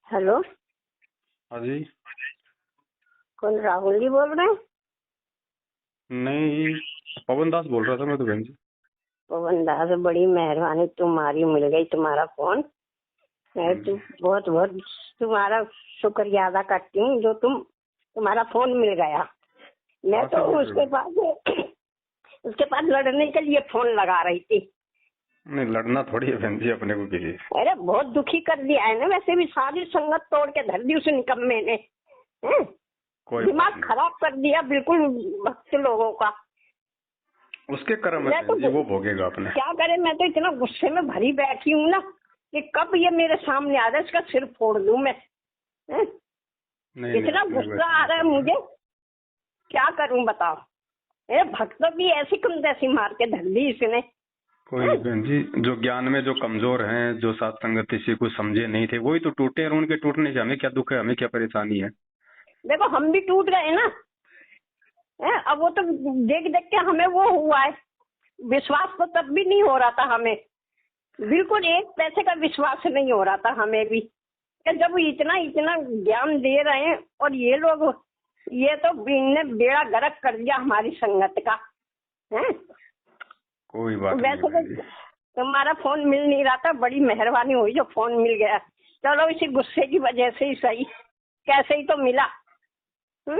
Hello. हाँ जी। कौन, राहुल जी बोल रहे हैं? नहीं, पवन दास बोल रहा था मैं तो बहन जी। पवन दास, बड़ी मेहरबानी, तुम्हारी मिल गई तुम्हारा फोन। मैं तो बहुत बहुत तुम्हारा शुक्रिया अदा करती हूँ जो तुम्हारा फोन मिल गया। मैं कहाँ से तो बोल रहे उसके हो? पास उसके पास लड़ने के लिए फोन लगा रही थी। नहीं, लड़ना थोड़ी है बहन जी अपने को किसी से। अरे बहुत दुखी कर दिया है ना, वैसे भी सारी संगत तोड़ के धर दी उस निकम्मे ने। हैं? कोई बात दिमाग नहीं, खराब कर दिया बिल्कुल भक्त लोगों का। उसके कर्म है मैं तो बहन जी, वो भोगेगा अपने। क्या करे, मैं तो इतना गुस्से में भरी बैठी हूँ ना कि कब ये मेरे सामने आ रहा है, इसका सिर फोड़ दूं मैं। हैं? नहीं नहीं, इतना अपने को गुस्सा ऐसा आ नहीं रहा है करना। मुझे, क्या करूं बताओ। ये भक्त भी ऐसी कम तैसी मार के धर दी इसने। कोई हैं? नहीं बहन जी, जो ज्ञान में जो कमजोर हैं, जो सात संगत किसी को समझे नहीं थे, वही तो टूटे। और उनके टूटने से हमें क्या दुख है, हमें क्या परेशानी है? देखो हम भी टूट गए ना। हैं? अब वो तो देख देख के हमें वो हुआ है। विश्वास तो तब भी नहीं हो रहा था हमें, बिल्कुल एक पैसे का विश्वास नहीं हो रहा था हमें भी, कि जब इतना इतना ज्ञान दे रहे हैं और ये लोग, ये तो इनने बेड़ा गर्क कर दिया हमारी संगत का। हैं? कोई बात नहीं वैसे तो बहन जी। तुम्हारा फोन मिल नहीं रहा था, बड़ी मेहरबानी हुई जो फोन मिल गया। चलो इसी गुस्से की वजह से ही सही, कैसे ही तो मिला। कोई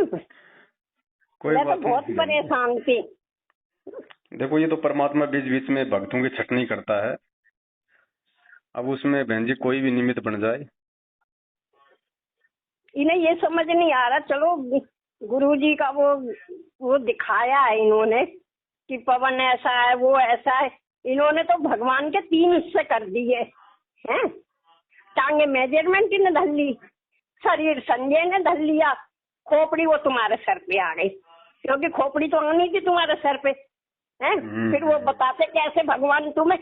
मैं तो बात बहुत नहीं बहन जी। परेशान थी। देखो, ये तो परमात्मा बीच बीच में भक्तों की छटनी करता है। अब उसमें बहन जी कोई भी निमित्त बन जाए। इन्हें ये समझ नहीं आ रहा। चलो गुरुजी का वो दिखाया है इन्होंने कि पवन ऐसा है, वो ऐसा है। इन्होंने तो भगवान के 3 हिस्से कर दिए हैं। टांगे मेजरमेंट ने धर ली, शरीर संजय ने धर लिया, खोपड़ी वो तुम्हारे सर पे आ गई, क्योंकि खोपड़ी तो आनी थी तुम्हारे सर पे। हैं? फिर वो बताते कैसे भगवान तुम्हें।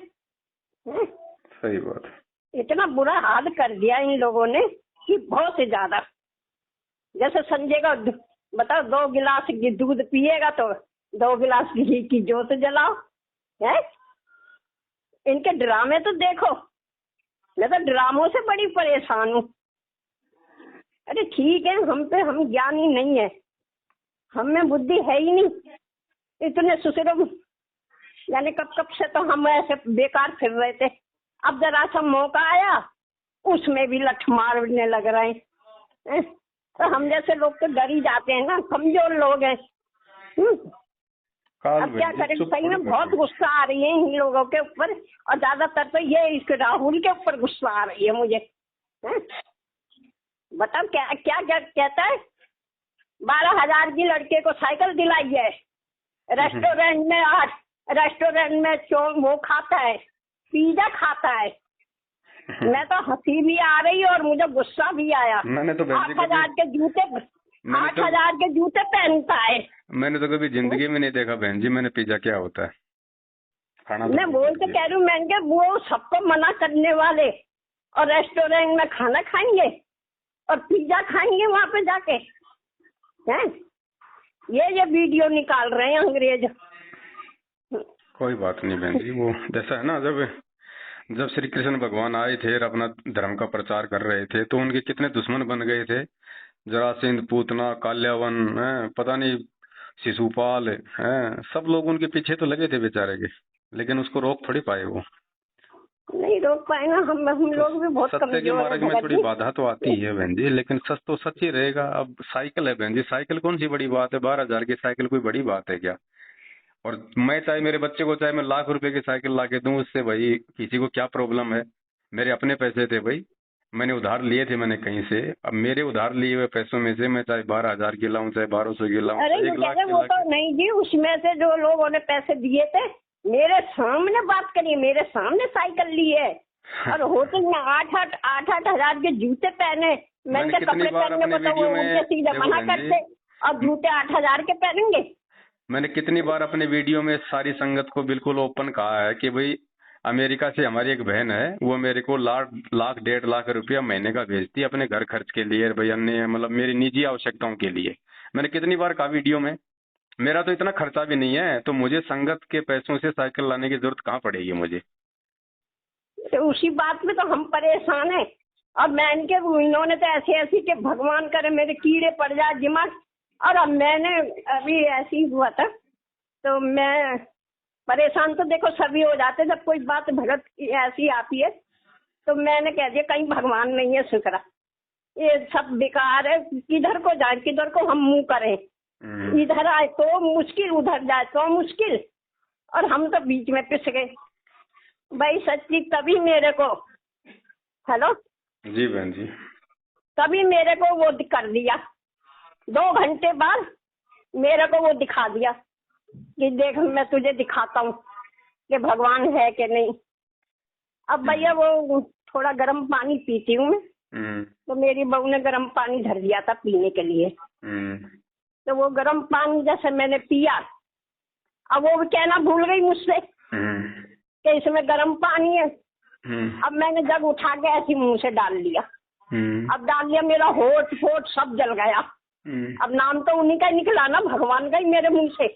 हैं? सही बात है। इतना बुरा हाल कर दिया इन लोगों ने कि बहुत ही ज्यादा। जैसे संजय का बताओ, 2 गिलास दूध पिएगा तो 2 गिलास घी की जोत जलाओ। है? इनके ड्रामे तो देखो। मैं तो ड्रामों से बड़ी परेशान हूँ। अरे ठीक है, हम ज्ञानी नहीं है, हम में बुद्धि है ही नहीं। इतने सुसरों यानी कब कब से तो हम ऐसे बेकार फिर रहे थे। अब जरा सा मौका आया, उसमें भी लठ मारने लग रहे हैं। तो हम जैसे लोग तो डर ही जाते हैं ना, कमजोर लोग हैं। काल अब क्या बहन जी करें, चुप सही थोड़ी में कर बहुत सकते। गुस्सा आ रही है इन लोगों के ऊपर, और ज्यादातर तो ये इस राहुल के ऊपर गुस्सा आ रही है मुझे। हैं? बताओ क्या क्या क्या कहता है। 12,000 की लड़के को साइकिल दिलाई है, रेस्टोरेंट में वो खाता है, पिज्जा खाता है। मैं तो हंसी भी आ रही और मुझे गुस्सा भी आया। मैंने तो बहन जी 8,000 के जूते, मैंने तो 8,000 के जूते पहनता है। मैंने तो कभी जिंदगी में नहीं देखा बहन जी, मैंने पिज्जा क्या होता है खाना तो मैं दूर बोल तो दीजिए। कह रही हूँ, मैंने वो सबको मना करने वाले और रेस्टोरेंट में खाना खाएंगे और पिज्जा खाएंगे वहां पे जाके। हैं? ये वीडियो निकाल रहे हैं अंग्रेज। कोई बात नहीं बहन जी, वो जैसा है ना, जब जब श्री कृष्ण भगवान आए थे और अपना धर्म का प्रचार कर रहे थे, तो उनके कितने दुश्मन बन गए थे। जरासंध, पूतना, काल्यावन, पता नहीं, शिशुपाल, सब लोग उनके पीछे तो लगे थे बेचारे के, लेकिन उसको रोक थोड़ी पाए वो। नहीं रोक पाए ना, हम तो लोग भी बहुत सत्य के कमजोर है मार्ग में भगत थोड़ी जी। बाधा तो आती है बहन जी, लेकिन सच तो सच ही रहेगा। अब साइकिल है बहन जी, साइकिल कौन सी बड़ी बात है? 12,000 की साइकिल कोई बड़ी बात है क्या? और मैं चाहे मेरे बच्चे को चाहे मैं लाख रुपए की साइकिल ला के दूं, उससे भाई किसी को क्या प्रॉब्लम है? मेरे अपने पैसे थे भाई, मैंने उधार लिए थे मैंने कहीं से। अब मेरे उधार लिए हुए पैसों में से मैं चाहे 12,000 की लाऊं, चाहे 1,200 की लाऊं, अरे चाहे ये 1 कह लाख रहे, की वो ला तो के। नहीं जी, उसमें से जो लोगों ने पैसे दिए थे मेरे सामने बात करिए, मेरे सामने साइकिल ली है। और होटल में 8,000 के जूते पहने। मैंने मैंने कितनी कपड़े बार पहनने अपने को तो वो वीडियो उनके में, सीधे देखो मना बहन जी, करते, और जूते 8,000 के पहनेंगे। मैंने कितनी बार अपने वीडियो में सारी संगत को बिल्कुल ओपन कहा है कि भाई अमेरिका से हमारी एक बहन है, वो मेरे को लाख लाख 1.5 लाख रुपया महीने का भेजती है अपने घर खर्च के लिए, भाई अन्य मतलब मेरी निजी आवश्यकताओं के लिए। मैंने कितनी बार कहा वीडियो में, मेरा तो इतना खर्चा भी नहीं है, तो मुझे संगत के पैसों से साइकिल लाने की जरूरत कहाँ पड़ेगी मुझे? तो उसी बात में तो हम परेशान हैं। अब मैं इनके इन्होंने तो ऐसे ऐसी कि भगवान करे मेरे कीड़े पड़ जाए दिमाग। और अब मैंने अभी ऐसी हुआ था तो मैं परेशान तो देखो सभी हो जाते जब कोई बात भगत की ऐसी आती है। तो मैंने कह दिया कहीं भगवान नहीं है, शुक्र ये सब बेकार है, किधर को जाए किधर को हम मुंह करें, इधर आए तो मुश्किल उधर जाए तो मुश्किल, और हम तो बीच में पिस गए भाई सच्ची। तभी मेरे को हेलो जी बहन जी, तभी मेरे को वो कर दिया 2 घंटे बाद मेरे को वो दिखा दिया कि देख मैं तुझे दिखाता हूँ कि भगवान है कि नहीं। अब भैया वो थोड़ा गर्म पानी पीती हूँ मैं, तो मेरी बहू ने गर्म पानी धर दिया था पीने के लिए। तो वो गर्म पानी जैसे मैंने पिया, अब वो कहना भूल गई मुझसे कि इसमें गर्म पानी है। अब मैंने जग उठा के ऐसी मुंह से डाल लिया। अब डाल लिया, मेरा होठ फोट सब जल गया। अब नाम तो उन्हीं का निकला ना, भगवान का ही मेरे मुंह से।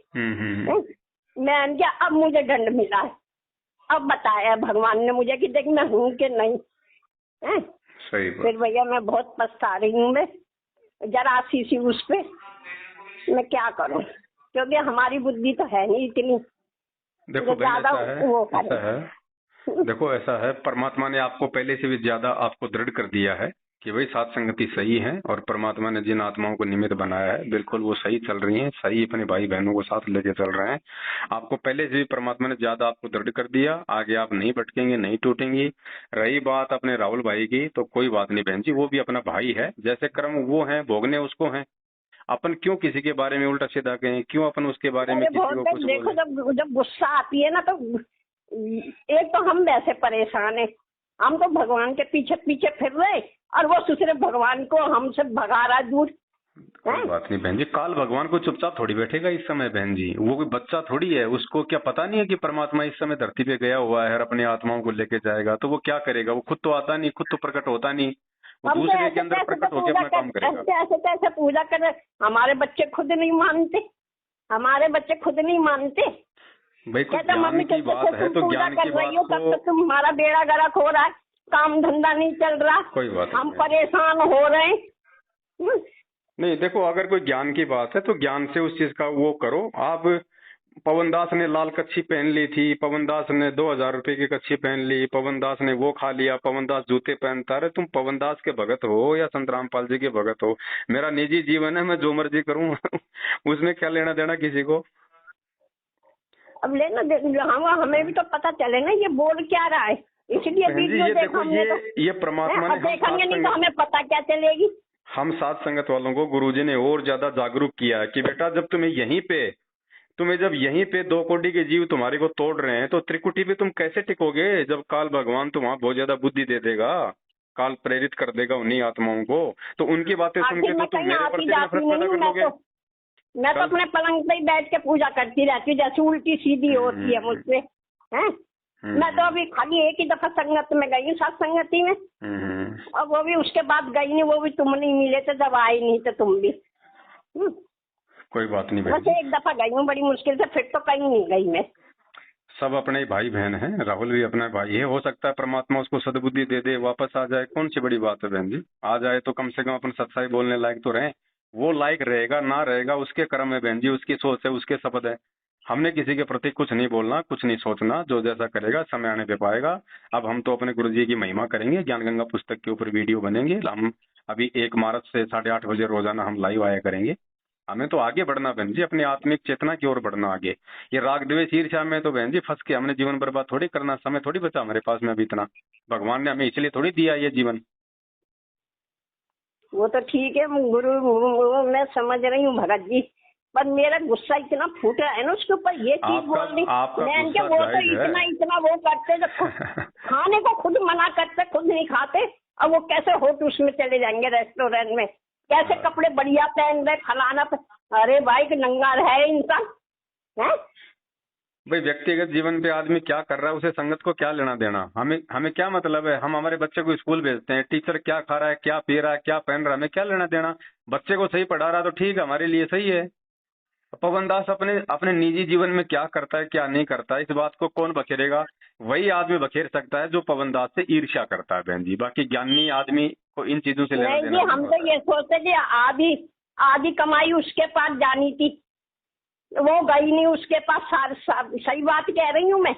मैंने क्या अब मुझे दंड मिला है, अब बताया भगवान ने मुझे कि देख मैं हूँ कि नहीं है। सही बात। फिर भैया मैं बहुत पछता रही हूँ, मैं जरा सी उस पे मैं क्या करूँ, क्योंकि हमारी बुद्धि तो है नहीं इतनी। देखो ज्यादा ऐसा है देखो ऐसा है, परमात्मा ने आपको पहले से भी ज्यादा आपको दृढ़ कर दिया है कि भाई साथ संगति सही है, और परमात्मा ने जिन आत्माओं को निमित्त बनाया है बिल्कुल वो सही चल रही हैं, सही अपने भाई बहनों को साथ लेके चल रहे हैं। आपको पहले से भी परमात्मा ने ज्यादा आपको दृढ़ कर दिया, आगे आप नहीं भटकेंगे, नहीं टूटेंगी। रही बात अपने राहुल भाई की, तो कोई बात नहीं बहन जी, वो भी अपना भाई है, जैसे कर्म वो है भोगने उसको है। अपन क्यों किसी के बारे में उल्टा सीधा कहें, क्यों अपन उसके बारे में किसी को कुछ देखो जब गुस्सा आती है ना, तो एक तो हम वैसे परेशान है, हम तो भगवान के पीछे पीछे फिर रहे और वो दूसरे भगवान को हमसे भगा रहा दूर। कोई बात नहीं बहन जी, काल भगवान को चुपचाप थोड़ी बैठेगा इस समय बहन जी, वो कोई बच्चा थोड़ी है, उसको क्या पता नहीं है कि परमात्मा इस समय धरती पे गया हुआ है और अपनी आत्माओं को लेके जाएगा। तो वो क्या करेगा, वो खुद तो आता नहीं, खुद तो प्रकट होता नहीं, वो दूसरे के अंदर प्रकट होकर अपना काम करेगा। ऐसे पूजा कर, हमारे बच्चे खुद नहीं मानते, हमारे बच्चे खुद नहीं मानते। भाई कुछ ज्ञान की बात है तो ज्ञान की बात को, तुम्हारा बेड़ा गर्क हो रहा है, काम धंधा नहीं चल रहा, कोई बात हम परेशान हो रहे हैं। नहीं देखो, अगर कोई ज्ञान की बात है तो ज्ञान से उस चीज का वो करो। आप पवनदास ने लाल कच्छी पहन ली थी, पवनदास ने 2000 रुपए की कच्छी पहन ली, पवनदास ने वो खा लिया, पवनदास जूते पहनता रहे। तुम पवनदास के भगत हो या संत रामपाल जी के भगत हो, मेरा निजी जीवन है, मैं जो मर्जी करूं उसमें क्या लेना देना किसी को। अब लेना हमें भी तो पता चले ना ये बोल क्या रहा है, इसलिए वीडियो देखो, ये परमात्मा ने देखेंगे नहीं तो हमें पता क्या चलेगी। हम साथ संगत वालों को गुरुजी ने और ज्यादा जागरूक किया है कि बेटा जब जब यहीं पे 2 कोटि के जीव तुम्हारे को तोड़ रहे हैं तो त्रिकुटी पे तुम कैसे टिकोगे, जब काल भगवान तुम्हारा बहुत ज्यादा बुद्धि दे देगा, काल प्रेरित कर देगा उन्हीं आत्माओं को, तो उनकी बातें सुन के तो तुम मेरे प्रति नफरत पैदा कर लोगे। मैं तो अपने पलंग पे ही बैठ के पूजा करती रहती हूँ, जैसे उल्टी सीधी होती है मुझसे हैं। मैं तो अभी खाली एक ही दफा संगत में गई हूँ, साथ संगति में, और वो भी उसके बाद गई नहीं, वो भी तुम नहीं मिले थे जब आई नहीं तो तुम भी। कोई बात नहीं, बस एक दफा गई हूँ बड़ी मुश्किल से, फिर तो कहीं नहीं गई मैं। सब अपने भाई बहन हैं, राहुल भी अपना भाई है, हो सकता है परमात्मा उसको सद्बुद्धि दे दे, वापस आ जाए, कौन सी बड़ी बात है बहन जी, आ जाए तो कम से कम अपन सच्चाई बोलने लायक तो रहे। वो लायक रहेगा ना रहेगा उसके कर्म है बहन जी, उसकी सोच है, उसके शब्द है। हमने किसी के प्रति कुछ नहीं बोलना, कुछ नहीं सोचना, जो जैसा करेगा समय आने पे पाएगा। अब हम तो अपने गुरुजी की महिमा करेंगे, ज्ञान गंगा पुस्तक के ऊपर वीडियो बनेंगे, हम अभी 1 मार्च से 8:30 बजे रोजाना हम लाइव आया करेंगे। हमें तो आगे बढ़ना बहन जी, अपनी आत्मिक चेतना की ओर बढ़ना आगे। ये राग द्वेष ईर्ष्या में तो बहन जी फंस के हमने जीवन बर्बाद थोड़ी करना, समय थोड़ी बचा हमारे पास में अभी इतना, भगवान ने हमें इसलिए थोड़ी दिया ये जीवन। वो तो ठीक है गुरु, मैं समझ रही हूँ भगत जी, पर मेरा गुस्सा इतना फूटा है ना उसके ऊपर, ये चीज बोल रही मैं क्या, वो तो इतना वो करते खाने को खुद मना करते, खुद नहीं खाते, अब वो कैसे होट उसमें चले जाएंगे रेस्टोरेंट में, कैसे कपड़े बढ़िया पहन रहे, फलाना अरे भाई नंगा है इंसान है। भाई व्यक्तिगत जीवन पे आदमी क्या कर रहा है उसे संगत को क्या लेना देना, हमें क्या मतलब है। हम हमारे बच्चे को स्कूल भेजते हैं, टीचर क्या खा रहा है, क्या पी रहा है, क्या पहन रहा है, हमें क्या लेना देना। बच्चे को सही पढ़ा रहा तो ठीक है, हमारे लिए सही है। पवनदास अपने निजी जीवन में क्या करता है क्या नहीं करता है, इस बात को कौन बखेरेगा। वही आदमी बखेर सकता है जो पवनदास से ईर्ष्या करता है बहन जी। बाकी ज्ञानी आदमी कोई इन चीजों से लेना नहीं देना जी, नहीं हम होता तो ये सोचते कि आधी आधी कमाई उसके पास जानी थी, वो गई नहीं उसके पास। सही बात कह रही हूँ मैं,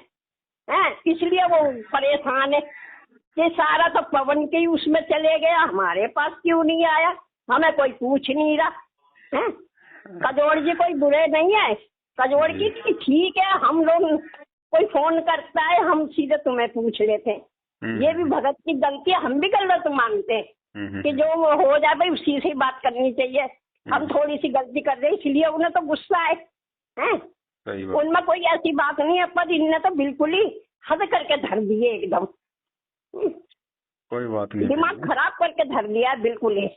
है इसलिए वो परेशान है कि सारा तो पवन के ही उसमें चले गया, हमारे पास क्यों नहीं आया, हमें कोई पूछ नहीं रहा है। कजोड़ जी कोई बुरे नहीं है, कजोड़ जी ठीक है, हम लोग कोई फोन करता है हम सीधे तुम्हें पूछ लेते हैं, ये भी भगत की गलती है, हम भी गलत मानते हैं कि जो हो जाए भाई उसी से बात करनी चाहिए। हम थोड़ी सी गलती कर रहे इसलिए उन्हें तो गुस्सा है, उनमें कोई ऐसी बात नहीं है, पर इनने तो बिल्कुल ही हद करके धर दिए एकदम, कोई बात नहीं, दिमाग खराब करके धर दिया है बिल्कुल ही।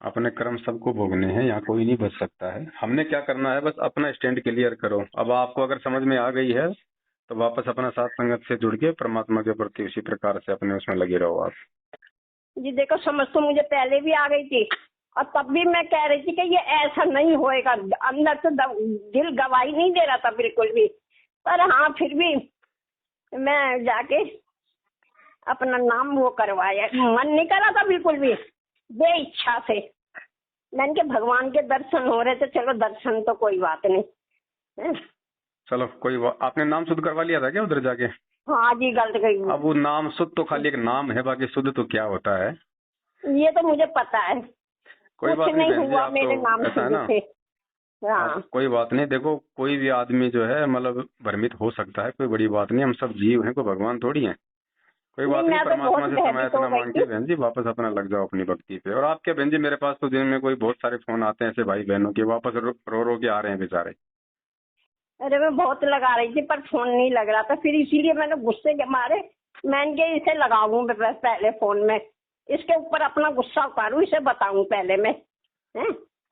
अपने कर्म सबको भोगने हैं, यहाँ कोई नहीं बच सकता है। हमने क्या करना है, बस अपना स्टैंड क्लियर करो। अब आपको अगर समझ में आ गई है तो वापस अपना साथ संगत से जुड़ के परमात्मा के प्रति उसी प्रकार से अपने उसमें लगे रहो आप। जी देखो, समझ तो मुझे पहले भी आ गई थी, और तब भी मैं कह रही थी कि ये ऐसा नहीं होएगा, अंदर से दिल गवाही नहीं दे रहा था बिल्कुल भी, पर हाँ फिर भी मैं जाके अपना नाम वो करवाया, मन नहीं करा था बिल्कुल भी, बे इच्छा से। मैंने के भगवान के दर्शन हो रहे थे, चलो दर्शन तो कोई बात नहीं है? चलो आपने नाम शुद्ध करवा लिया था क्या उधर जाके? हाँ जी, गलत गई। अब वो नाम शुद्ध तो खाली एक नाम है, बाकी शुद्ध तो क्या होता है ये तो मुझे पता है, कोई बात नहीं बहन जी, हुआ आप मेरे तो नाम ऐसा है ना, हाँ। कोई बात नहीं। देखो कोई भी आदमी जो है मतलब भ्रमित हो सकता है, कोई बड़ी बात नहीं, हम सब जीव हैं, कोई भगवान थोड़ी है। कोई बात नहीं, परमात्मा से समय इतना मांग के बहन जी वापस अपना लग जाओ अपनी भक्ति पे। और आपके बहन जी मेरे पास तो दिन में कोई बहुत सारे फोन आते हैं ऐसे भाई बहनों के, वापस रो रो के आ रहे हैं बेचारे। अरे मैं बहुत लगा रही थी पर फोन नहीं लग रहा था, फिर इसीलिए मैंने गुस्से के मारे मैंने इसे लगाऊं पहले फोन में, इसके ऊपर अपना गुस्सा उतारूं, इसे बताऊं पहले मैं, है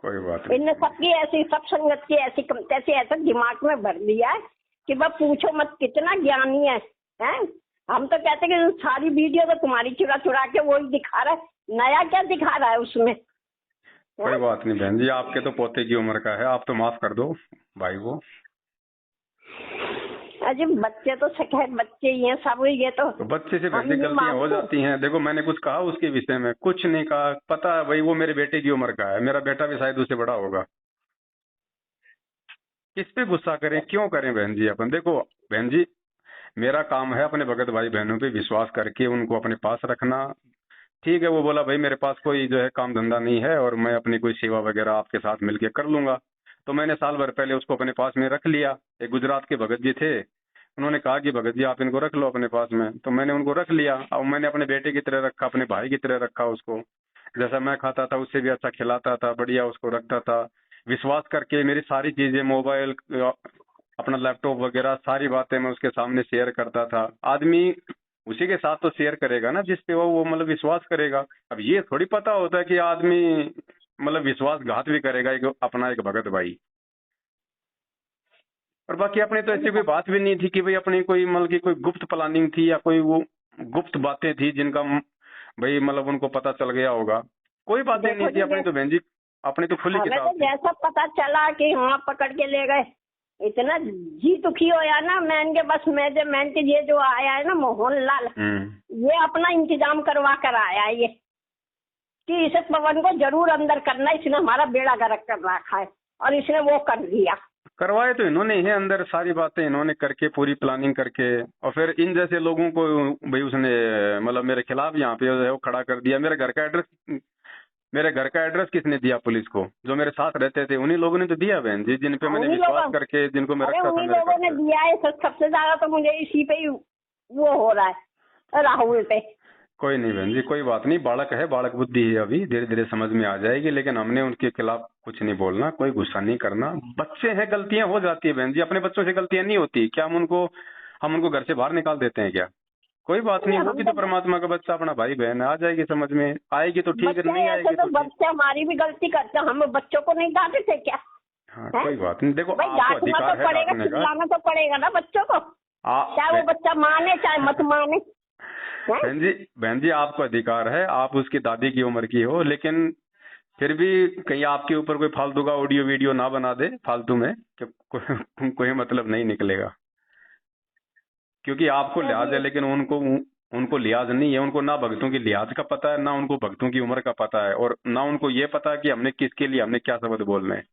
कोई बात नहीं। इनने सबकी ऐसी सब संगत की ऐसी तैसी ऐसा दिमाग में भर दिया है कि बस पूछो मत, कितना ज्ञानी है। हम तो कहते कि सारी वीडियो तो तुम्हारी चुरा चुरा के वही दिखा रहा है, नया क्या दिखा रहा है उसमें। कोई बात नहीं बहन जी, आपके तो पोते की उम्र का है, आप तो माफ कर दो भाई को। अजी बच्चे तो खैर बच्चे ही हैं सब, ये तो बच्चे से बहन जी गलतियां हो जाती हैं। देखो मैंने कुछ कहा उसके विषय में? कुछ नहीं कहा, पता है भाई वो मेरे बेटे की उम्र का है, मेरा बेटा भी शायद उससे बड़ा होगा। किस पे गुस्सा करें, क्यों करें बहन जी अपन? देखो बहन जी, मेरा काम है अपने भगत भाई बहनों पे विश्वास करके उनको अपने पास रखना। ठीक है, वो बोला भाई मेरे पास कोई जो है काम धंधा नहीं है और मैं अपनी कोई सेवा वगैरह आपके साथ मिलके कर लूंगा, तो मैंने साल भर पहले उसको अपने पास में रख लिया। एक गुजरात के भगत जी थे, उन्होंने कहा कि भगत जी आप इनको रख लो अपने पास में, तो मैंने उनको रख लिया। अब मैंने अपने बेटे की तरह रखा, अपने भाई की तरह रखा उसको, जैसा मैं खाता था उससे भी अच्छा खिलाता था, बढ़िया उसको रखता था। विश्वास करके मेरी सारी चीजें, मोबाइल, अपना लैपटॉप वगैरह सारी बातें मैं उसके सामने शेयर करता था। आदमी उसी के साथ तो शेयर करेगा ना जिस पे वो मतलब विश्वास करेगा। अब ये थोड़ी पता होता है कि आदमी मतलब विश्वासघात भी करेगा अपना एक भगत भाई। और बाकी अपने तो ऐसी कोई बात भी नहीं थी कि भाई अपनी कोई मतलब की कोई गुप्त प्लानिंग थी या कोई वो गुप्त बातें थी जिनका भाई मतलब उनको पता चल गया होगा। कोई बातें नहीं थी अपनी तो बहन जी, अपनी तो खुली किताब थी। जैसा पता चला कि हाँ पकड़ के ले गए, इतना जी दुखी होया ना मैंने के, बस मैंने के ये जो आया है ना मोहनलाल, ये अपना इंतजाम करवा कर आया है, ये कि इसे पवन को जरूर अंदर करना, इसने हमारा बेड़ा गर्क कर रखा है और इसने वो कर दिया। करवाए तो इन्होंने ही अंदर, सारी बातें इन्होंने करके पूरी प्लानिंग करके, और फिर इन जैसे लोगों को भाई उसने मतलब मेरे खिलाफ यहाँ पे जो है वो खड़ा कर दिया। मेरे घर का एड्रेस किसने दिया पुलिस को? जो मेरे साथ रहते थे उन्हीं लोगों ने तो दिया बहन जी, जिन पे मैंने विश्वास करके जिनको मैं रखा था। उन्हीं लोगों ने दिया है सबसे ज्यादा, तो मुझे इसी पे वो हो रहा है राहुल पे। कोई नहीं बहन जी, कोई बात नहीं, बालक है, बालक बुद्धि है, अभी धीरे धीरे समझ में आ जाएगी। लेकिन हमने उनके खिलाफ कुछ नहीं बोलना, कोई गुस्सा नहीं करना। बच्चे हैं, गलतियां हो जाती है बहन जी, अपने बच्चों से गलतियां नहीं होती क्या? हम उनको घर से बाहर निकाल देते हैं क्या? कोई बात नहीं, वो भी तो परमात्मा का बच्चा अपना भाई बहन है, आ जाएगी समझ में, आएगी तो ठीक है, नहीं आएगी तो बच्चे हमारी भी गलती करते हैं, हम बच्चों को नहीं डांटे थे क्या? हाँ कोई बात नहीं, देखो आपको अधिकार है डांटने का, चिल्लाना तो पड़ेगा ना बच्चों को, चाहे वो बच्चा माने चाहे मत माने। बहन जी आपको अधिकार है, आप उसकी दादी की उम्र की हो, लेकिन फिर भी कहीं आपके ऊपर कोई फालतू का ऑडियो वीडियो ना बना दे फालतू में, कोई मतलब नहीं निकलेगा, क्योंकि आपको लिहाज है लेकिन उनको उनको लिहाज नहीं है, उनको ना भक्तों की लिहाज का पता है, ना उनको भक्तों की उम्र का पता है, और ना उनको ये पता है कि हमने किसके लिए हमने क्या शब्द बोलने हैं।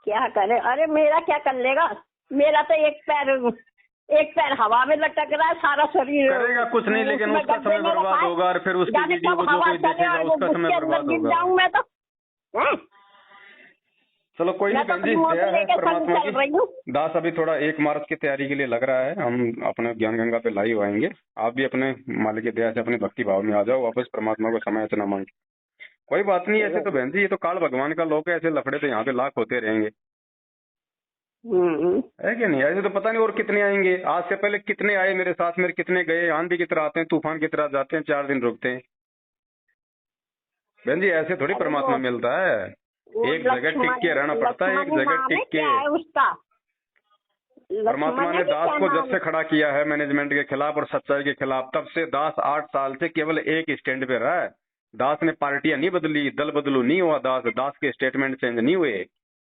क्या करे, अरे मेरा क्या कर लेगा, मेरा तो एक पैर हवा में लटक रहा है, सारा शरीर करेगा कुछ नहीं, लेकिन उसमें उसका गड्ढे समय में रखा बर्बाद है। होगा, और फिर उसकी जाने वीडियो कब को जो हवा कोई चले देखेगा और वो उसका समय उसके अंदर बर्बाद गिर होगा। जाऊं मैं तो। हैं? चलो कोई मैं नहीं तो बहन अपनी जी, मोटर दया है लेके संग परमात्मा चल की। रही हूँ। दास अभी थोड़ा 1 मार्च की तैयारी के लिए लग रहा है, हम अपने ज्ञान गंगा पे लाइव आएंगे। आप भी अपने मालिक की दया से अपनी भक्ति भाव में आ जाओ वापस, परमात्मा को समय से न मांगे। कोई बात नहीं, ऐसे तो बहन जी ये तो काल भगवान का लोक है, ऐसे लफड़े तो यहाँ पे लाख होते रहेंगे, है कि नहीं? ऐसे तो पता नहीं और कितने आएंगे। आज से पहले कितने आए मेरे साथ, मेरे कितने गए, आंधी की तरह आते हैं, तूफान की तरह जाते हैं, 4 दिन रुकते हैं। बहन जी ऐसे थोड़ी अरे परमात्मा मिलता है, वो एक जगह टिक के रहना पड़ता है, एक लक्ष्मण जगह नाम है, टिक के। क्या है उसका? परमात्मा लक्ष्मण ने है कि दास क्या को जब नाम से है? खड़ा किया है मैनेजमेंट के खिलाफ और सच्चाई के खिलाफ, तब से दास 8 साल से केवल एक स्टैंड पे रहा है। दास ने पार्टियां नहीं बदली, दल बदलू नहीं हुआ, दास के स्टेटमेंट चेंज नहीं हुए,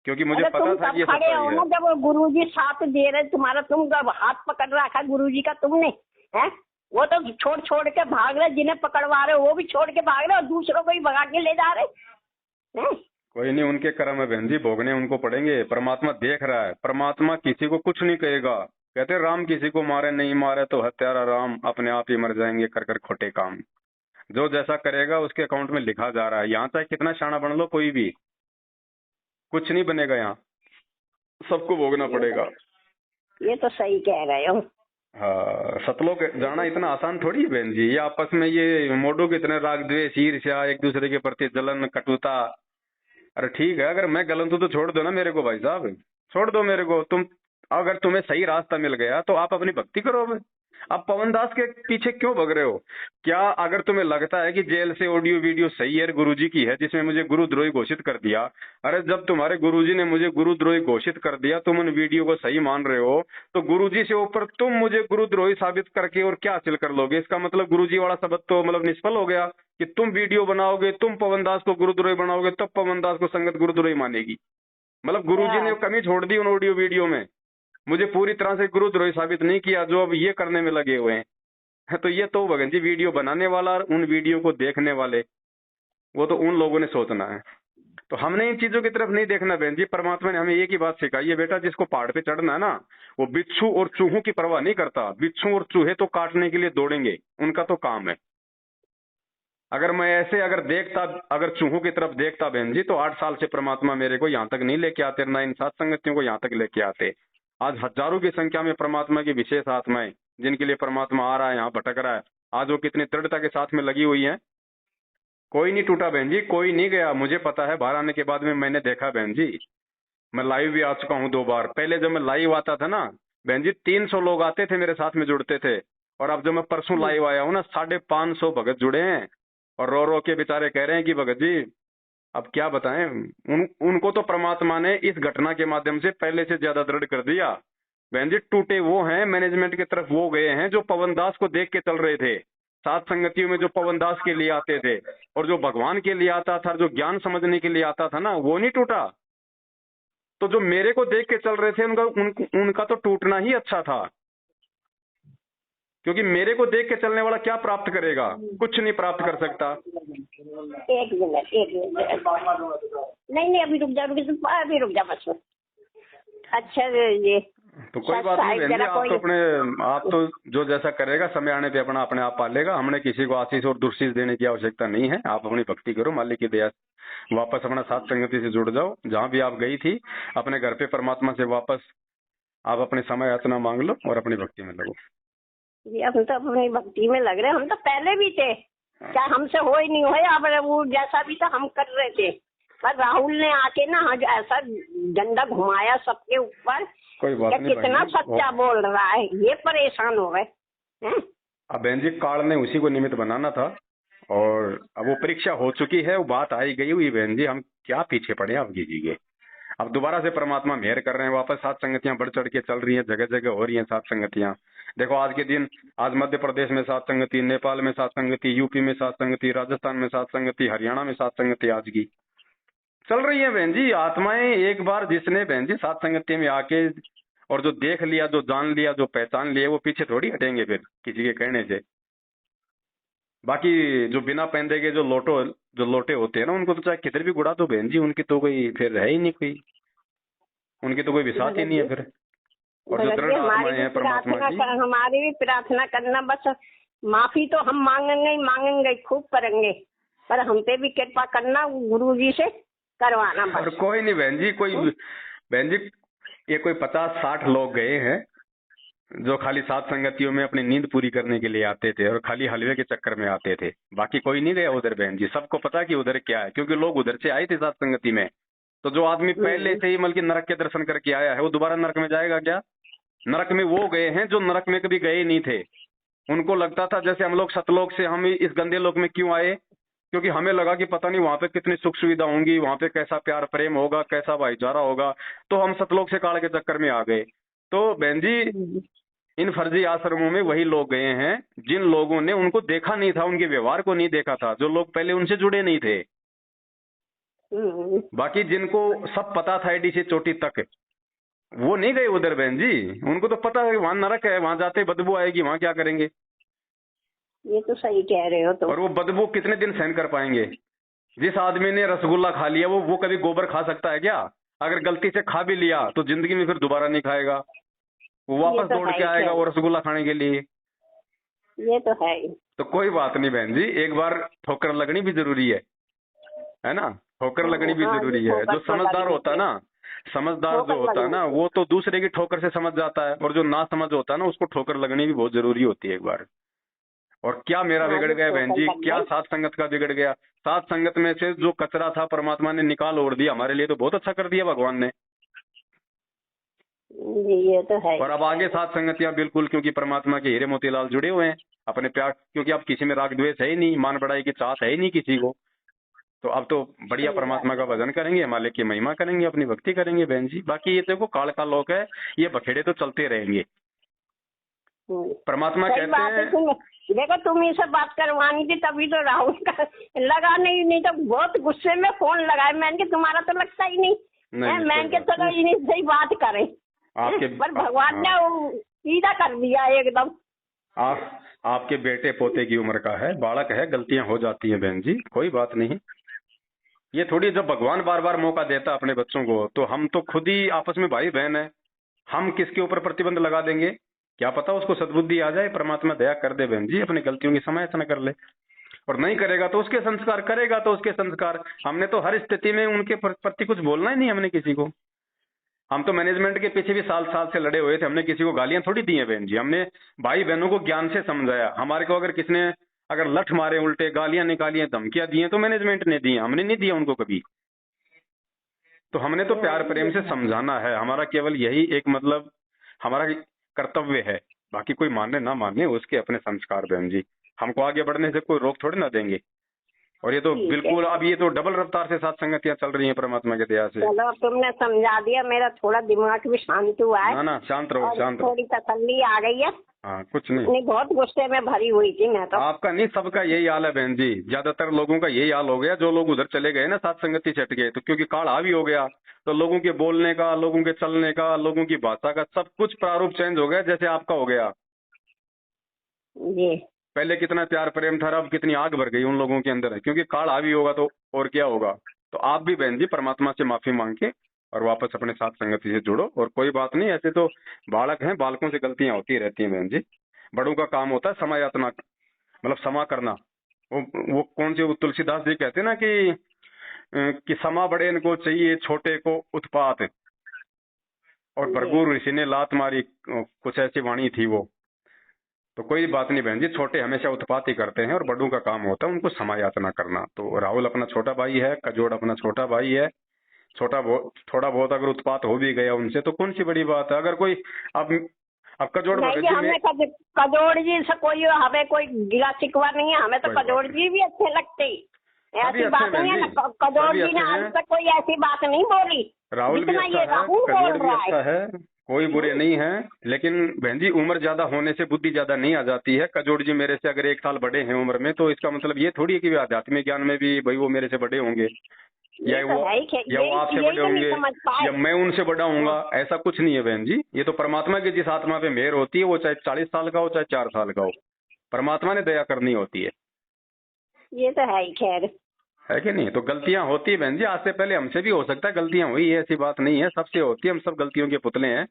क्योंकि मुझे अरे पता तुम था तब कि ये खड़े सच्चाई हो है। ना जब गुरुजी साथ दे रहे तुम्हारा, तुम जब हाथ पकड़ रखा गुरुजी का तुमने, है? वो तो छोड़ छोड़ के भाग रहे, जिन्हें पकड़वा रहे वो भी छोड़ के भाग रहे और दूसरों को भी भगा के ले जा रहे हैं। कोई नहीं, उनके कर्म है बहन जी, भोगने उनको पड़ेंगे। परमात्मा देख रहा है, परमात्मा किसी को कुछ नहीं कहेगा। कहते राम किसी को मारे नहीं मारे तो हत्यारा राम, अपने आप ही मर जाएंगे कर कर खोटे काम। जो जैसा करेगा उसके अकाउंट में लिखा जा रहा है। यहाँ चाहे कितना शाना बन लो, कोई भी कुछ नहीं बनेगा, यहाँ सबको भोगना पड़ेगा। ये तो सही कह रहे हो। हाँ, सतलोक जाना इतना आसान थोड़ी है बहन जी। ये आपस में ये मोडो के इतने राग द्वेष ईर्ष्या, एक दूसरे के प्रति जलन कटुता। अरे ठीक है, अगर मैं गलत हूं तो छोड़ दो ना मेरे को भाई साहब, छोड़ दो मेरे को। तुम अगर तुम्हें सही रास्ता मिल गया तो आप अपनी भक्ति करो। आप पवन दास के पीछे क्यों भग रहे हो? क्या अगर तुम्हें लगता है कि जेल से ऑडियो वीडियो सही है, गुरुजी की है, जिसमें मुझे गुरुद्रोही घोषित कर दिया? अरे जब तुम्हारे गुरुजी ने मुझे गुरुद्रोही घोषित कर दिया, तुम उन वीडियो को सही मान रहे हो, तो गुरुजी से ऊपर तुम मुझे गुरुद्रोही साबित करके और क्या हासिल कर लोगे? इसका मतलब गुरुजी वाला शब्द तो मतलब निष्फल हो गया कि तुम वीडियो बनाओगे, तुम पवन दास को गुरुद्रोही बनाओगे, तब पवन दास को संगत गुरुद्रोही मानेगी। मतलब गुरुजी ने कमी छोड़ दी उन ऑडियो वीडियो में, मुझे पूरी तरह से गुरुद्रोही साबित नहीं किया, जो अब ये करने में लगे हुए हैं। तो ये तो भगन जी वीडियो बनाने वाला और उन वीडियो को देखने वाले, वो तो उन लोगों ने सोचना है। तो हमने इन चीजों की तरफ नहीं देखना बहन जी। परमात्मा ने हमें एक ही बात सिखाई है, बेटा जिसको पहाड़ पे चढ़ना है ना, वो बिच्छू और चूहों की परवाह नहीं करता। बिच्छू और चूहे तो काटने के लिए दौड़ेंगे, उनका तो काम है। अगर मैं ऐसे अगर चूहों की तरफ देखता बहन जी, तो 8 साल से परमात्मा मेरे को यहाँ तक नहीं लेके आते, ना इन सात संगतियों को यहाँ तक लेके आते। आज हजारों की संख्या में परमात्मा की विशेष आत्माएं, जिनके लिए परमात्मा आ रहा है, यहाँ भटक रहा है, आज वो कितनी दृढ़ता के साथ में लगी हुई है। कोई नहीं टूटा बहन जी, कोई नहीं गया। मुझे पता है, बाहर आने के बाद में मैंने देखा बहन जी, मैं लाइव भी आ चुका हूँ 2 बार। पहले जब मैं लाइव आता था ना बहन जी, 300 लोग आते थे मेरे साथ में जुड़ते थे, और अब जब मैं परसों लाइव आया हूँ ना, 550 भगत जुड़े हैं, और रो रो के बेचारे कह रहे हैं कि भगत जी अब क्या बताएं। उनको तो परमात्मा ने इस घटना के माध्यम से पहले से ज्यादा दृढ़ कर दिया। बहन जी टूटे वो हैं, मैनेजमेंट की तरफ वो गए हैं जो पवन दास को देख के चल रहे थे। सात संगतियों में जो पवन दास के लिए आते थे और जो भगवान के लिए आता था, जो ज्ञान समझने के लिए आता था ना, वो नहीं टूटा। तो जो मेरे को देख के चल रहे थे उनका तो टूटना ही अच्छा था, क्योंकि मेरे को देख के चलने वाला क्या प्राप्त करेगा? कुछ नहीं प्राप्त कर सकता। एक मिनट नहीं अभी रुक जा अभी रुक जा बस। अच्छा ये तो कोई बात नहीं बहन जी, आप तो जो जैसा करेगा समय आने पे अपने आप पालेगा। हमने किसी को आशीष और दुर्शीष देने की आवश्यकता नहीं है। आप अपनी भक्ति करो, मालिक की दया वापस अपना साथ संगति से जुड़ जाओ। जहाँ भी आप गई थी अपने घर पे परमात्मा से वापस आप अपने समय याचना मांग लो और अपनी भक्ति में लगो। जी हम तो अपनी भक्ति में लग रहे हैं, हम तो पहले भी थे, क्या हमसे हो ही नहीं हो, अब वो जैसा भी था हम कर रहे थे। पर राहुल ने आके ना ऐसा डंडा घुमाया सबके ऊपर, कोई बात नहीं, कितना सच्चा बोल रहा है, ये परेशान हो गए हैं। अब बहन जी काल ने उसी को निमित्त बनाना था, और अब वो परीक्षा हो चुकी है, वो बात आई गई हुई बहन जी, हम क्या पीछे पड़े आप कीजिए। अब दोबारा से परमात्मा मेहर कर रहे हैं, वापस सात संगतियां बढ़ चढ़ के चल रही हैं, जगह जगह हो रही हैं सात संगतियां। देखो आज के दिन, आज मध्य प्रदेश में सात संगति, नेपाल में सात संगति, यूपी में सात संगति, राजस्थान में सात संगति, हरियाणा में सात संगति आज की चल रही है बहन जी। आत्माएं एक बार जिसने बहन जी सात संगति में आके और जो देख लिया, जो जान लिया, जो पहचान लिया, वो पीछे थोड़ी हटेंगे फिर किसी के कहने से। बाकी जो बिना पहनते के जो लोटे होते हैं ना, उनको तो चाहे किधर भी गुड़ा दो बहन जी, उनकी तो कोई फिर है ही नहीं, कोई उनकी तो कोई विश्वास ही नहीं है फिर। और जो दृढ़ आत्माएं हैं परमात्मा की, हमारी भी प्रार्थना करना, बस माफी तो हम मांगेंगे ही मांगेंगे, खूब करेंगे, पर हम पे भी कृपा करना, गुरु जी से करवाना बस। और कोई नहीं बहन जी, कोई बहन जी ये कोई 50-60 लोग गए हैं जो खाली सात संगतियों में अपनी नींद पूरी करने के लिए आते थे और खाली हलवे के चक्कर में आते थे। बाकी कोई नहीं गया उधर बहन जी, सबको पता कि उधर क्या है, क्योंकि लोग उधर से आए थे सात संगति में। तो जो आदमी पहले से ही बल्कि नरक के दर्शन करके आया है, वो दोबारा नरक में जाएगा क्या? नरक में वो गए हैं जो नरक में कभी गए नहीं थे। उनको लगता था जैसे हम लोग सतलोक से हम इस गंदे लोक में क्यों आए, क्योंकि हमें लगा कि पता नहीं वहां पे कितनी सुख सुविधा होंगी, वहां पे कैसा प्यार प्रेम होगा, कैसा भाईचारा होगा, तो हम सतलोक से काल के चक्कर में आ गए। तो बहन जी इन फर्जी आश्रमों में वही लोग गए हैं जिन लोगों ने उनको देखा नहीं था, उनके व्यवहार को नहीं देखा था, जो लोग पहले उनसे जुड़े नहीं थे। बाकी जिनको सब पता था एडी से चोटी तक, वो नहीं गए उधर बहन जी। उनको तो पता है वहां नरक है, वहां जाते बदबू आएगी, वहां क्या करेंगे। ये तो सही कह रहे हो तुम। और वो बदबू कितने दिन सहन कर पाएंगे? जिस आदमी ने रसगुल्ला खा लिया वो कभी गोबर खा सकता है क्या? अगर गलती से खा भी लिया तो जिंदगी में फिर दोबारा नहीं खाएगा, वो वापस तो दौड़ के आएगा वो रसगुल्ला खाने के लिए। ये तो है। तो कोई बात नहीं बहन जी, एक बार ठोकर लगनी भी जरूरी है ना, ठोकर लगनी भी जरूरी है। जो समझदार होता है ना, समझदार जो होता है ना, वो तो दूसरे की ठोकर से समझ जाता है, और जो ना समझ होता है ना, उसको ठोकर लगनी भी बहुत जरूरी होती है एक बार। और क्या मेरा बिगड़ गया बहन जी, क्या सात संगत का बिगड़ गया। सात संगत में से जो कचरा था परमात्मा ने निकाल ओढ़ दिया, हमारे लिए तो बहुत अच्छा कर दिया भगवान ने। ये तो है। और अब आगे सात संगतियां बिल्कुल, क्योंकि परमात्मा के हीरे मोतीलाल जुड़े हुए हैं अपने प्यार, क्योंकि अब किसी में राग द्वेष है ही नहीं, मान बढ़ाई की चाहत है ही नहीं किसी को। तो अब तो बढ़िया परमात्मा का भजन करेंगे, मालिक की महिमा करेंगे, अपनी भक्ति करेंगे बहन जी। बाकी ये देखो काल का लोक है, ये बखेड़े तो चलते रहेंगे। परमात्मा कहते हैं, देखो तुम ये सब बात करवानी थी तभी तो राहुल का लगा, नहीं तो बहुत गुस्से में फोन लगाया मैंने, तुम्हारा तो लगता ही नहीं, मैंने के चलो इन्हीं से ही बात करें आपके, पर भगवान ने सीधा कर दिया एकदम। आपके बेटे पोते की उम्र का है, बालक है, गलतियां हो जाती हैं बहन जी, कोई बात नहीं। ये थोड़ी, जब भगवान बार बार मौका देता अपने बच्चों को, तो हम तो खुद ही आपस में भाई बहन है, हम किसके ऊपर प्रतिबंध लगा देंगे? क्या पता उसको सद्बुद्धि आ जाए, परमात्मा दया कर दे बहन जी, अपनी गलतियों की समालोचना कर ले। और नहीं करेगा तो उसके संस्कार, करेगा तो उसके संस्कार। हमने तो हर स्थिति में उनके प्रति कुछ बोलना ही नहीं हमने किसी को। हम तो मैनेजमेंट के पीछे भी साल साल से लड़े हुए थे, हमने किसी को गालियां थोड़ी दी है बहन जी, हमने भाई बहनों को ज्ञान से समझाया। हमारे को अगर किसने अगर लठ मारे, उल्टे गालियां निकाली, धमकियां दी तो मैनेजमेंट ने दी, हमने नहीं दिया उनको कभी। तो हमने तो प्यार प्रेम से समझाना है, हमारा केवल यही एक मतलब हमारा कर्तव्य है। बाकी कोई माने ना माने उसके अपने संस्कार बहन जी, हमको आगे बढ़ने से कोई रोक थोड़ी ना देंगे। और ये तो बिल्कुल अब ये तो डबल रफ्तार से सात संगतियां चल रही हैं परमात्मा के दया से। चलो तुमने समझा दिया, मेरा थोड़ा दिमाग भी शांत हुआ है। ना शांत रहो, शांत रहो, थोड़ी तसल्ली आ गई है। हाँ कुछ नहीं, बहुत गुस्से में भरी हुई थी मैं तो। आपका नहीं, सबका यही हाल है बहन जी, ज्यादातर लोगों का यही हाल हो गया। जो लोग उधर चले गए ना सात संगति से हट गए, तो क्योंकि काल हावी हो गया, तो लोगों के बोलने का, लोगों के चलने का, लोगों की भाषा का सब कुछ प्रारूप चेंज हो गया, जैसे आपका हो गया जी। पहले कितना प्यार प्रेम था, अब कितनी आग भर गई उन लोगों के अंदर, क्योंकि काल हावी होगा तो और क्या होगा। तो आप भी बहन जी परमात्मा से माफी मांग के और वापस अपने साथ संगति से जुड़ो। और कोई बात नहीं, ऐसे तो बालक हैं, बालकों से गलतियां होती रहती हैं बहन जी। बड़ों का काम होता है समायातना, मतलब क्षमा करना। वो कौन से, वो तुलसीदास जी कहते हैं ना कि समा बड़े इनको चाहिए, छोटे को उत्पात। और भरपूर ऋषि ने लात मारी, कुछ ऐसी वाणी थी वो। तो कोई बात नहीं बहन जी, छोटे हमेशा उत्पात ही करते हैं और बड़ों का काम होता है उनको समायातना करना। तो राहुल अपना छोटा भाई है, कजोड़ अपना छोटा भाई है, थोड़ा बहुत अगर उत्पात हो भी गया उनसे तो कौन सी बड़ी बात है। अगर कोई अब कजोड़ कजोड़ जी से कोई हमें कोई गिला शिकवा नहीं है, हमें तो कजोड़ जी भी अच्छे लगते, ऐसी बात नहीं है। कजोड़ जी ने आज तक कोई ऐसी बात नहीं बोली। राहुल भी अच्छा है, कजोड़ भी अच्छा है, कोई बुरे नहीं है, लेकिन बहन जी उम्र ज्यादा होने से बुद्धि ज्यादा नहीं आ जाती है। कजोड़ जी मेरे से अगर 1 साल बड़े हैं उम्र में, तो इसका मतलब ये थोड़ी है कि वे आध्यात्मिक ज्ञान में भी भाई वो मेरे से बड़े होंगे, ये या तो वो है ही या वो आपसे यही बड़े तो नहीं होंगे, समझ पाए। या मैं उनसे बड़ा हूंगा। ऐसा कुछ नहीं है बहन जी। ये तो परमात्मा की जिस आत्मा पे मेहर होती है, वो चाहे 40 साल का हो चाहे 4 साल का हो, परमात्मा ने दया करनी होती है ये तो है ही खैर। है कि नहीं? तो गलतियां होती है बहन जी, आज से पहले हमसे भी हो सकता है गलतियां हुई है, ऐसी बात नहीं है, सबसे होती है, हम सब गलतियों के पुतले हैं।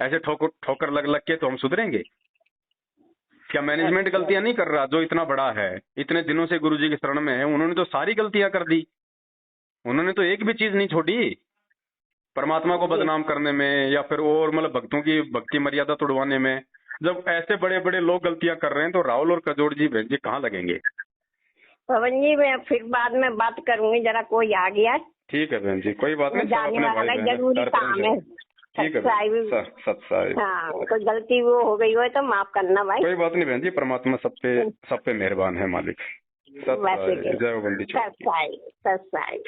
ऐसे ठोकर ठोकर लग लग के तो हम सुधरेंगे क्या? मैनेजमेंट अच्छा। गलतियां नहीं कर रहा जो इतना बड़ा है, इतने दिनों से गुरुजी की शरण में है, उन्होंने तो सारी गलतियां कर दी। उन्होंने तो एक भी चीज नहीं छोड़ी परमात्मा को बदनाम करने में, या फिर और मतलब भक्तों की भक्ति मर्यादा तोड़वाने में। जब ऐसे बड़े बड़े लोग गलतियां कर रहे हैं, तो राहुल और कजोड़ जी बहन जी कहाँ लगेंगे? पवन जी मैं फिर बाद में बात करूंगी, जरा कोई आ गया। ठीक है बहन जी, कोई बात नहीं, सब जाने अपने वाला भाई है, बहन जरूरी करते काम हैं। है। ठीक है बहन, सत्साई। हाँ, कोई गलती वो हो गई हो तो माफ करना भाई। कोई बात नहीं बहन जी, परमात्मा सब पे मेहरबान है मालिक। वैसे सत्साई, जय हो बंदी। सत्साई सत्साई।